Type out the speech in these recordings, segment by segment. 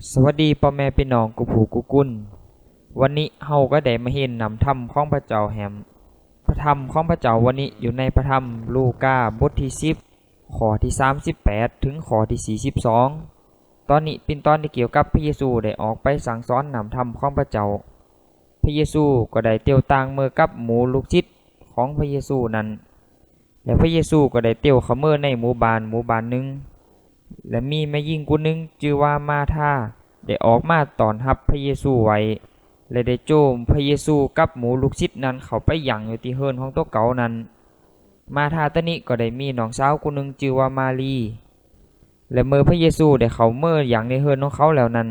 สวัสดีพ่อแม่พี่น้องกูผู้กูกุนวันนี้เฮาก็ได้มาเห็นนำธรรมของพระเจ้าแหมพระธรรมของพระเจ้าวันนี้อยู่ในพระธรรมลูกาบทที่10ข้อที่38ถึงข้อที่42ตอนนี้เป็นตอนที่เกี่ยวกับพระเยซูได้ออกไปสั่งสอนนำธรรมของพระเจ้าพระเยซูก็ได้เตียวต่างมือกับหมู่ลูกศิษย์ของพระเยซูนั้นและพระเยซูก็ได้เตียวเข้ามือในหมู่บ้านหนึ่งและมีแม่หญิงคนหนึ่งชื่อว่ามาธาได้ออกมาต้อนรับพระเยซูไว้และได้โจมพระเยซูกับหมู่ลูกศิษย์นั้นเข้าไปหยั่งอยู่ที่เฮิรนของตัวเก่านั้นมาธาตอนนี้ก็ได้มีน้องสาวคนหนึ่งชื่อว่ามารีและเมื่อพระเยซูได้เข้าเมื่อหยั่งในเฮิรนของเขาแล้วนั้น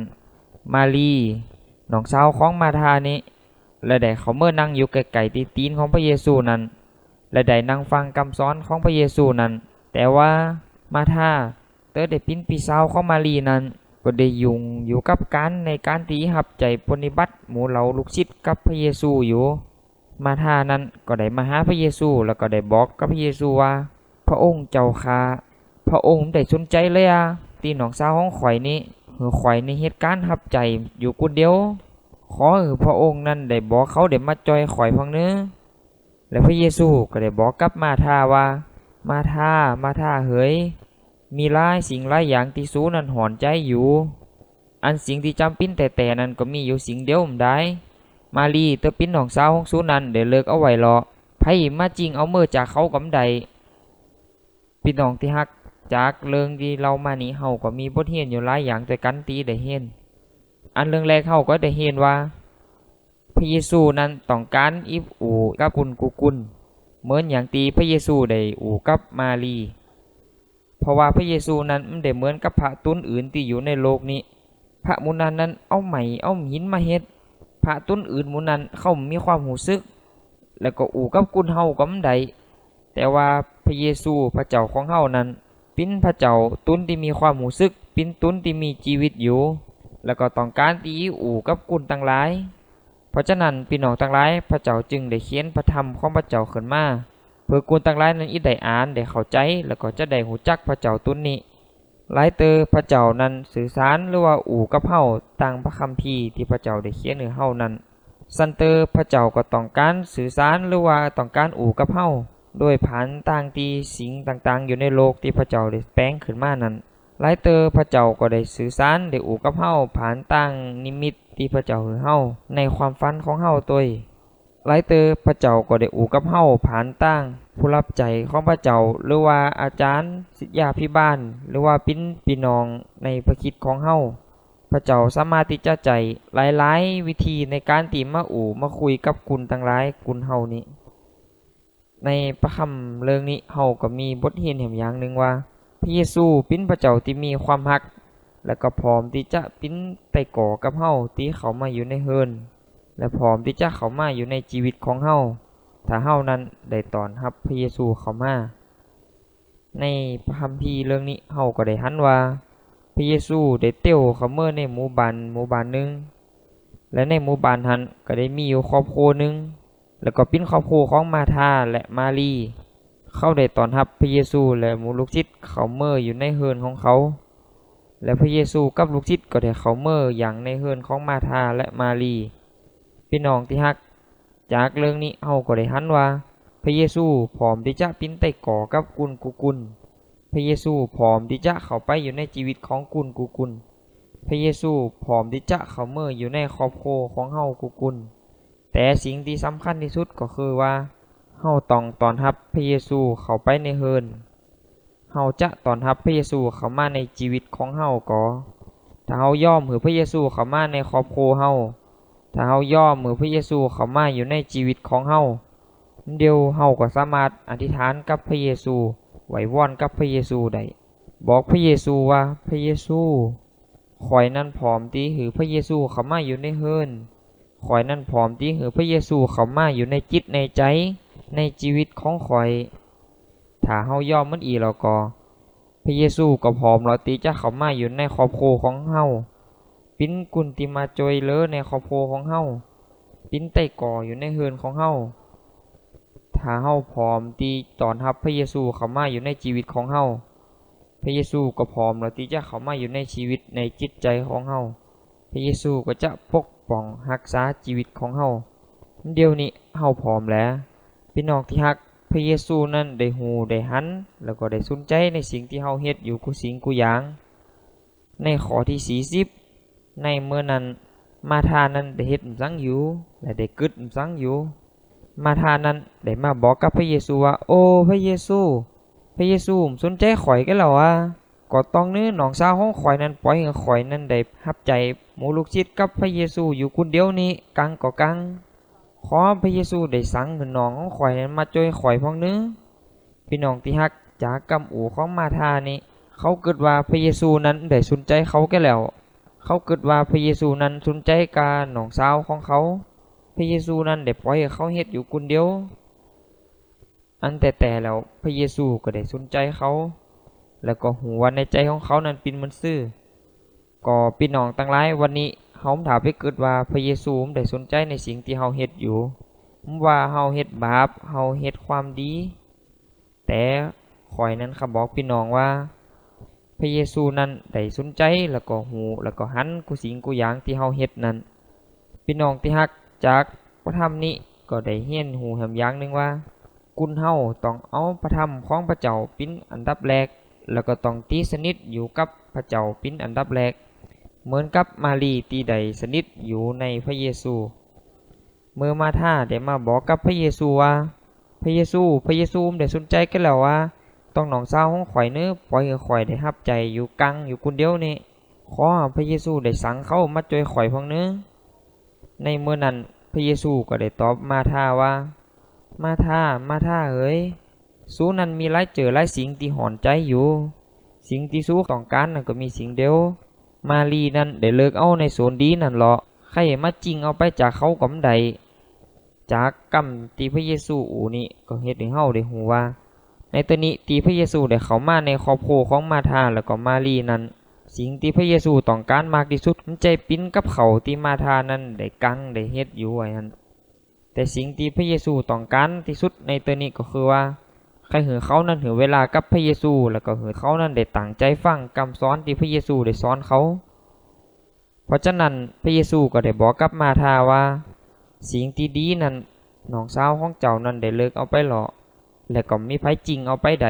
มารีน้องสาวของมาธานี้และได้เข้าเมื่อนั่งอยู่ไกลๆที่ตีนของพระเยซูนั้นและได้นั่งฟังคำสอนของพระเยซูนั้นแต่ว่ามาธาเตอได้ปิ้นพี่สาวของมารีนั้นก็ได้ยุ่งอยู่กับการในการที่หับใจปฏิบัติหมู่เหล่าลูกศิษย์กับพระเยซูอยู่มาธานั้นก็ได้มาหาพระเยซูแล้วก็ได้บอกกับพระเยซูว่าพระองค์เจ้าข้าพระองค์ได้สนใจเลยที่น้องสาวของข่อยนี้ข่อยในเหตุการณ์หับใจอยู่คนเดียวขอพระองค์นั้นได้บอกเขาได้มาจอยข่อยพังเนื้อและพระเยซูก็ได้บอกกับมาธาว่ามาธาเฮ้ยมีหลายสิ่งหลายอย่างที่สูนั้นหอนใจอยู่อันสิ่งที่จำปิ้นแต่นั้นก็มีอยู่สิ่งเดียวได้มารีเตอปิ้นของสาวของสูนั้นเดี๋ยวเลิกเอาไว้รอไพ่มาจริงเอาเมื่อจากเขากำใดพี่น้องที่ฮักจากเรื่องที่เรามานี้เฮาก็มีบทเรียนอยู่หลายอย่างแต่กันตีได้เห็นอันเรื่องแรกเฮาก็ได้เห็นว่าพระเยซูนั้นต้องการอิบอูกับกุนเหมือนอย่างตีพระเยซูได้อูกับมารีเพราะว่าพระเยซูนั้นมันได้เหมือนกับพระตุนอื่นที่อยู่ในโลกนี้พระมุนันนั้นเอาไหมเอาหินมาเฮ็ดพระตุนอื่นมุนันเขามีความหูซึกแล้วก็อูกับกุนเฮาก็มันได้แต่ว่าพระเยซูพระเจ้าของเฮานั้นเป็นพระเจ้าตุนที่มีความหูซึกเป็นตุนที่มีชีวิตอยู่แล้วก็ต้องการที่อูกับกุนต่างหลายเพราะฉะนั้นพี่น้องต่างหลายพระเจ้าจึงได้เขียนพระธรรมของพระเจ้าขึ้นมาเพื่อกุนต่างหลายนั้นได้อ่านได้เข้าใจแล้วก็จะได้หูจักพระเจ้าตุนนี้หลายเตอพระเจ้านั้นสื่อสารหรือว่าอู่กับเฮาต่างพระคัมภีร์ที่พระเจ้าได้เขียนให้เฮานั้นซันเตอพระเจ้าก็ต้องการสื่อสารหรือว่าต้องการอู่กับเฮาโดยผ่านต่างที่สิ่งต่างๆอยู่ในโลกที่พระเจ้าได้แปลงขึ้นมานั้นหลายเตอพระเจ้าก็ได้สื่อสารได้อู่กับเฮาผ่านต่างนิมิตที่พระเจ้าให้เฮาในความฝันของเฮาตัวหลายเตอพระเจ้าก็ได้อู่กับเฮาผ่านต่างผู้รับใจของพระเจ้าหรือว่าอาจารย์ศิษยาภิบาลหรือว่าพี่น้องในพระคิดของเฮาพระเจ้าสามารถที่จะใจหลายๆวิธีในการตีมาอู่มาคุยกับคุณต่างหลายคุณเฮานี้ในพระคำเรื่องนี้เฮาก็มีบทเรียนแห่งอย่างหนึ่งว่าพระเยซูเป็นพระเจ้าที่มีความรักและก็พร้อมที่จะเป็นไต่ก่อกับเฮาที่เขามาอยู่ในเฮิรนและพร้อมที่จะเข้ามาอยู่ในชีวิตของเฮาถ้าเฮานั้นได้ตอนรับพระเยซูเข้ามาในพระคัมภีร์เรื่องนี้เฮาก็ได้หันว่าพระเยซูได้เต้วเข้ามาในหมู่บ้านหนึ่งและในหมู่บ้านนั้นก็ได้มีอยู่ครอบครัวหนึ่งแล้วก็เป็นครอบครัวของมาธาและมารีเข้าได้ตอนรับพระเยซูและหมู่ลูกศิษย์เข้ามาอยู่ในเฮิรนของเขาและพระเยซูกับลูกศิษย์ก็ได้เข้ามาอย่างในเฮิรนของมาธาและมารีพี่น้องที่ฮักจากเรื่องนี้เฮาก็ได้หันว่าพระเยซูพร้อมที่จะปิ้นไต่ก่อกับกุนพระเยซูพร้อมที่จะเข้าไปอยู่ในชีวิตของกุนพระเยซูพร้อมที่จะเข้ามาอยู่ในครอบครัวของเฮากุนแต่สิ่งที่สำคัญที่สุดก็คือว่าเฮาต้องต้อนรับพระเยซูเข้าไปในเฮิรนเฮาจะต้อนรับพระเยซูเข้ามาในชีวิตของเฮาก็ถ้าเฮายอมให้พระเยซูเข้ามาในครอบครัวเฮาถ้าเฮายอมมือพระเยซูเข้ามาอยู่ในชีวิตของเฮาเดียวเฮาก็สามารถอธิษฐานกับพระเยซูไหว้วอนกับพระเยซูได้บอกพระเยซูว่าพระเยซูข่อยนั้นพร้อมที่ให้พระเยซูเข้ามาอยู่ในเฮิรนข่อยนั้นพร้อมที่ให้พระเยซูเข้ามาอยู่ในจิตในใจในชีวิตของข่อยถ้าเฮายอมมันอีแล้วก็พระเยซูก็พร้อมแล้วที่จะเข้ามาอยู่ในครอบครัวของเฮาปิ้นกุนติมาจอยเลอในครอบครัวของเฮาปิ้นไต่ก่ออยู่ในเฮิรนของเฮาถ้าเฮาพร้อมที่ต้อนรับพระเยซูเข้ามาอยู่ในชีวิตของเฮา พระเยซูก็พร้อมแล้วที่จะเข้ามาอยู่ในชีวิตในจิตใจของเฮาพระเยซูก็จะปกป้องรักษาชีวิตของเฮาเดี๋ยวนี้เฮาพร้อมแล้วพี่น้องที่รักพระเยซูนั้นได้ฮู้ได้หันแล้วก็ได้สนใจในสิ่งที่เฮาเฮ็ดอยู่กุสิ่งกุอย่างในข้อที่40ในเมื่อนั้นมาธานั้นได้เฮ็ดสังอยู่และได้กึดสังอยู่มาธานั้นได้มาบอกกับพระเยซูว่าโอ้พระเยซูสนใจข่อยกันแล้วอ่ะก็ต้องนื้อน้องสาวของข่อยนั้นปล่อยให้ข่อยนั้นได้รับใจหมู่ลูกศิษย์กับพระเยซูอยู่คนเดียวนี้กังก็กังขอพระเยซูได้สั่งให้น้องของข่อยนั้นมาช่วยข่อยพ้องนื้อพี่น้องที่ฮักจากกำอูของมาธานี้เขาคิดว่าพระเยซูนั้นได้สนใจเขาแก่แล้วเขาคิดว่าพระเยซูนั้นสนใจกาน้องสาวของเขาพระเยซูนั้นได้ปล่อยให้เขาเฮ็ดอยู่คนเดียวอันแต่แล้วพระเยซูก็ได้สนใจเขาแล้วก็หูว่าในใจของเขานั้นเป็นมันซื่อก็พี่น้องทั้งหลายวันนี้เฮาถามไปเกิดว่าพระเยซูได้สนใจในสิ่งที่เฮาเฮ็ดอยู่ว่าเฮาเฮ็ดบาปเฮาเฮ็ดความดีแต่ข่อยนั้นบอกพี่น้องว่าพระเยซูนั้นได้สนใจแล้วก็หูแล้วก็หันกุสิ่งกุอย่างที่เฮาเฮ็ดนั้นพี่น้องที่ฮักจากพระธรรมนี้ก็ได้เรียนหูแหมอย่างนึงว่ากุนเฮาต้องเอาพระธรรมของพระเจ้าเป็นอันดับแรกแล้วก็ต้องตีสนิทอยู่กับพระเจ้าเป็นอันดับแรกเหมือนกับมารีตีใดสนิทอยู่ในพระเยซูเมื่อมาธาได้มาบอกกับพระเยซูว่าพระเยซูได้สนใจกันแล้วว่าต้องน้องสาวของข่อยเนื้อปล่อยให้ข่อยได้รับใจอยู่กังอยู่คนเดียวนี่ขอพระเยซูได้สั่งเขามาช่วยข่อยพ้องเนื้อในเมื่อนั้นพระเยซูก็ได้ตอบมาธาว่ามาธาเอ๋ยสู้นั้นมีหลายสิ่งที่หอนใจอยู่สิ่งที่สู้ต้องการนั่นก็มีสิ่งเดียวมารีนั้นได้เลิกเอาในโซนดีนั่นเหรอใครมาจริงเอาไปจากเขากำใดจากกรรมที่พระเยซูอูนี่ก็เฮ็ดให้เฮาได้ฮู้ว่าในตัวนี้ที่พระเยซูได้เข้ามาในครอบครัวของมาธาแล้วก็มารีนั้นสิ่งที่พระเยซูต้องการมากที่สุดมันใจปิ้นกับเขาที่มาธานั้นได้กังได้เฮ็ดอยู่ไว้หั่นแต่สิ่งที่พระเยซูต้องการที่สุดในตัวนี้ก็คือว่าใครหือเขานั้นหือเวลากับพระเยซูแล้วก็หือเขานั้นได้ตั้งใจฟังคำสอนที่พระเยซูได้สอนเขาเพราะฉะนั้นพระเยซูก็ได้บอกกับมาธาว่าสิ่งที่ดีนั้นน้องสาวของเจ้านั้นได้เลิกเอาไปหลอกและก็มีไผจริงเอาไปใด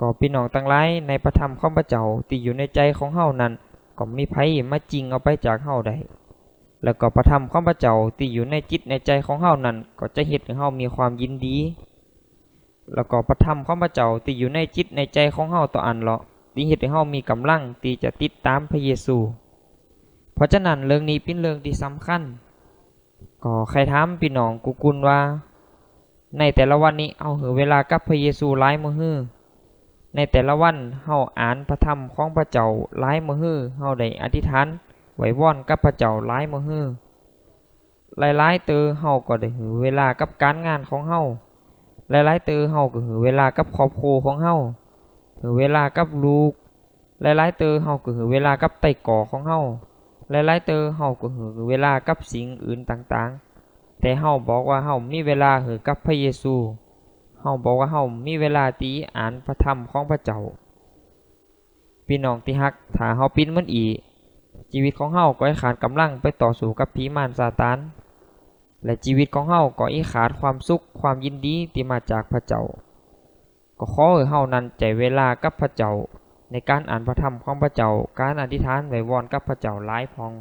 ก็พี่น้องทั้งหลายในพระธรรมของพระเจ้าที่อยู่ในใจของเฮานั้นก็มีไผมาจริงเอาไปจากเฮาได้แล้วก็พระธรรมของพระเจ้าที่อยู่ในจิตในใจของเฮานั้นก็จะเฮ็ดให้เฮามีความยินดีแล้วก็พระธรรมของพระเจ้าที่อยู่ในจิตในใจของเฮาต่ออันเลาะที่เฮ็ดให้เฮามีกำลังที่จะติดตามพระเยซูเพราะฉะนั้นเรื่องนี้เป็นเรื่องที่สำคัญก็ใครถามพี่น้องกุลว่าในแต่ละวันนี้เอาเวลากับพระเยซูหลายมื้อฮื้อในแต่ละวันเฮาอ่านพระธรรมของพระเจ้าหลายมื้อฮื้อเฮาได้อธิษฐานไหว้วอนกับพระเจ้าหลายมื้อฮื้อหลายๆเตอเฮาก็ได้เวลากับการงานของเฮาหลายๆเตอเฮาก็เวลากับครอบครัวของเฮาเวลากับลูกหลายๆเตอเฮาก็เวลากับไต้ก่อของเฮาหลายๆเตอเฮาก็เวลากับสิ่งอื่นต่างๆแต่เฮาบอกว่าเฮามีเวลากับพระเยซูเฮาบอกว่าเฮามีเวลาที่อ่านพระธรรมของพระเจ้าพี่น้องที่ฮักถ้าเฮาปิ้นมันอีชีวิตของเฮาก็ขาดกำลังไปต่อสู้กับผีมารซาตานและชีวิตของเฮาก็ขาดความสุขความยินดีที่มาจากพระเจ้าก็ขอให้เฮานั้นใจเวลากับพระเจ้าในการอ่านพระธรรมของพระเจ้าการอธิษฐานไหว้วอนกับพระเจ้าหลายพอง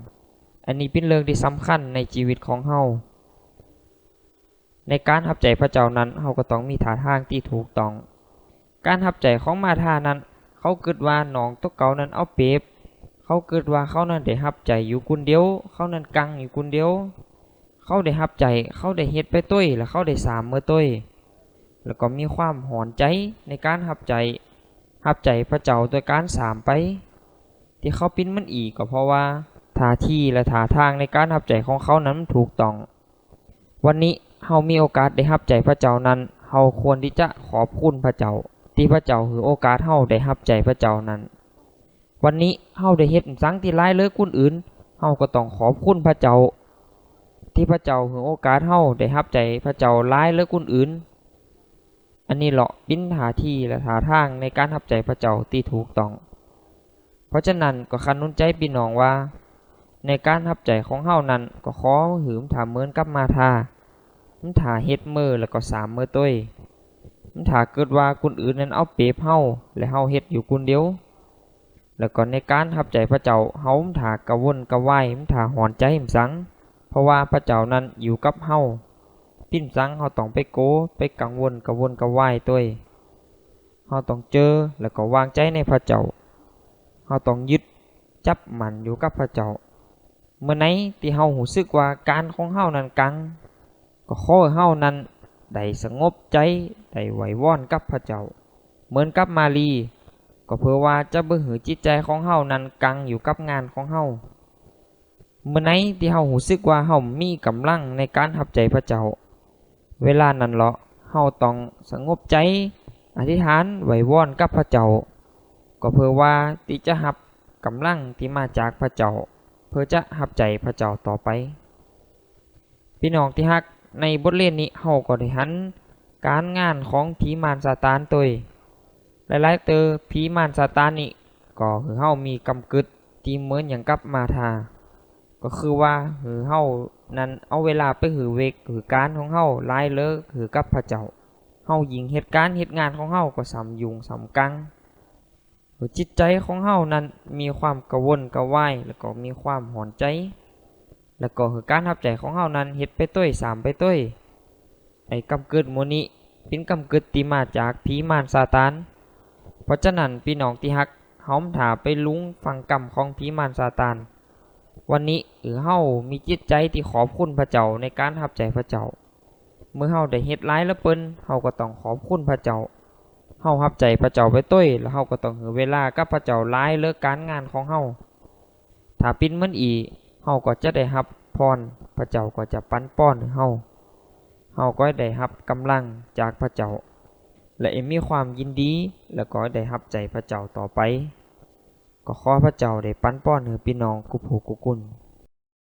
อันนี้เป็นเรื่องที่สำคัญในชีวิตของเฮาในการรับใจพระเจ้านั้นเฮาก็ต้องมีท่าทางที่ถูกต้องการรับใจของมาธานั้นเขาคิดว่าน้องตกเก่านั้นเอาเปรียบเขาคิดว่าเขานั้นได้รับใจอยู่คนเดียวเขานั้นกังอยู่คนเดียวเขาได้รับใจเขาได้เฮ็ดไปต้วยแล้วเขาได้สามมื้อต้วยแล้วก็มีความหอนใจในการรับใจพระเจ้าโดยการสามไปที่เขาปิ้นมันอีกก็เพราะว่าท่าทีและท่าทางในการรับใจของเขานั้นถูกต้องวันนี้เฮามีโอกาสได้รับใจพระเจ้านั้นเฮาควรที่จะขอบคุณพระเจ้าที่พระเจ้าให้โอกาสเฮาได้รับใจพระเจ้านั้นวันนี้เฮาได้เฮ็ดสังที่ร้ายเลิกคนอื่นเฮาก็ต้องขอบคุณพระเจ้าที่พระเจ้าให้โอกาสเฮาได้รับใจพระเจ้าร้ายเลิกคนอื่น อันนี้เลาะปิ้นหาที่และหาทางในการรับใจพระเจ้าที่ถูกต้องเพราะฉะนั้นก็คันนุนใจพี่น้องว่าในการรับใจของเฮานั้นก็ขอหืมถามเหมือนกับมาทามันถ้าเฮ็ดมือแล้วก็3มื้อต้วยมันถ้าเกิดว่าคนอื่นนั้นเอาเปรียบเฮาและเฮาเฮ็ดอยู่คนเดียวแล้วก็ในการรับใจพระเจ้าเฮาถ้ากระวนกระวายมันถ้าหอนใจมสังเพราะว่าพระเจ้านั้นอยู่กับเฮาปิ้นสังเฮาต้องไปโกไปกังวลกระวนกระวายต้วยเฮาต้องเจอแล้วก็วางใจในพระเจ้าเฮาต้องยึดจับมั่นอยู่กับพระเจ้าเมื่อไหนที่เฮารู้สึกว่าการของเฮานั้นกังก็ขอให้เฮานั้นได้สงบใจได้ไหวว่อนกับพระเจ้าเหมือนกับมารีก็เพื่อว่าจะบ่ให้จิตใจของเฮานั้นกังอยู่กับงานของเฮาเมื่อไหนที่เฮารู้สึกว่าเฮามีกำลังในการรับใจพระเจ้าเวลานั้นเหรอเฮาต้องสงบใจอธิษฐานไหวว่อนกับพระเจ้าก็เพื่อว่าที่จะรับกำลังที่มาจากพระเจ้าเพื่อจะรับใจพระเจ้าต่อไปพี่น้องที่ฮักในบทเรียนนี้เฮาก็ได้หันการงานของผีมารซาตานตัวหลายๆผีมารซาตานนี่ก็คือเฮามีกำกึดที่เหมือนอย่างกับมาทาก็คือว่าเฮานั้นเอาเวลาไปเวกการของเฮาหลายเลอะกับพระเจ้าเฮายิงเหตุการณ์เหตุงานของเฮาก็สำยุงสำกังจิตใจของเฮานั้นมีความกระวนกระวายแล้วก็มีความหอนใจแล้วก็การรับใจของเฮานั้นเฮ็ดไปต้วย3ไปต้วยไอ้กำเกิดโมนี้เป็นกำเกิดที่มาจากผีมารซาตานเพราะฉะนั้นพี่น้องที่ฮักเฮาถ้าไปลุงฟังกรรมของผีมารซาตานวันนี้เฮามีจิตใจที่ขอบคุณพระเจ้าในการรับใจพระเจ้าเมื่อเฮาได้เฮ็ดร้ายแล้วเปิ้นเฮาก็ต้องขอบคุณพระเจ้าเฮารับใจพระเจ้าไปต้วยแล้วเฮาก็ต้องเวลากับพระเจ้าหลายเลิกการงานของเฮาถ้าปิ้นมันอีเฮาก็จะได้รับพรพระเจ้าก็จะปันป้อนให้เฮาก็ได้รับกำลังจากพระเจ้าและมีความยินดีแล้วก็ได้รับใจพระเจ้าต่อไปก็ขอพระเจ้าได้ปันป้อนให้พี่น้องกุผู้กุกุล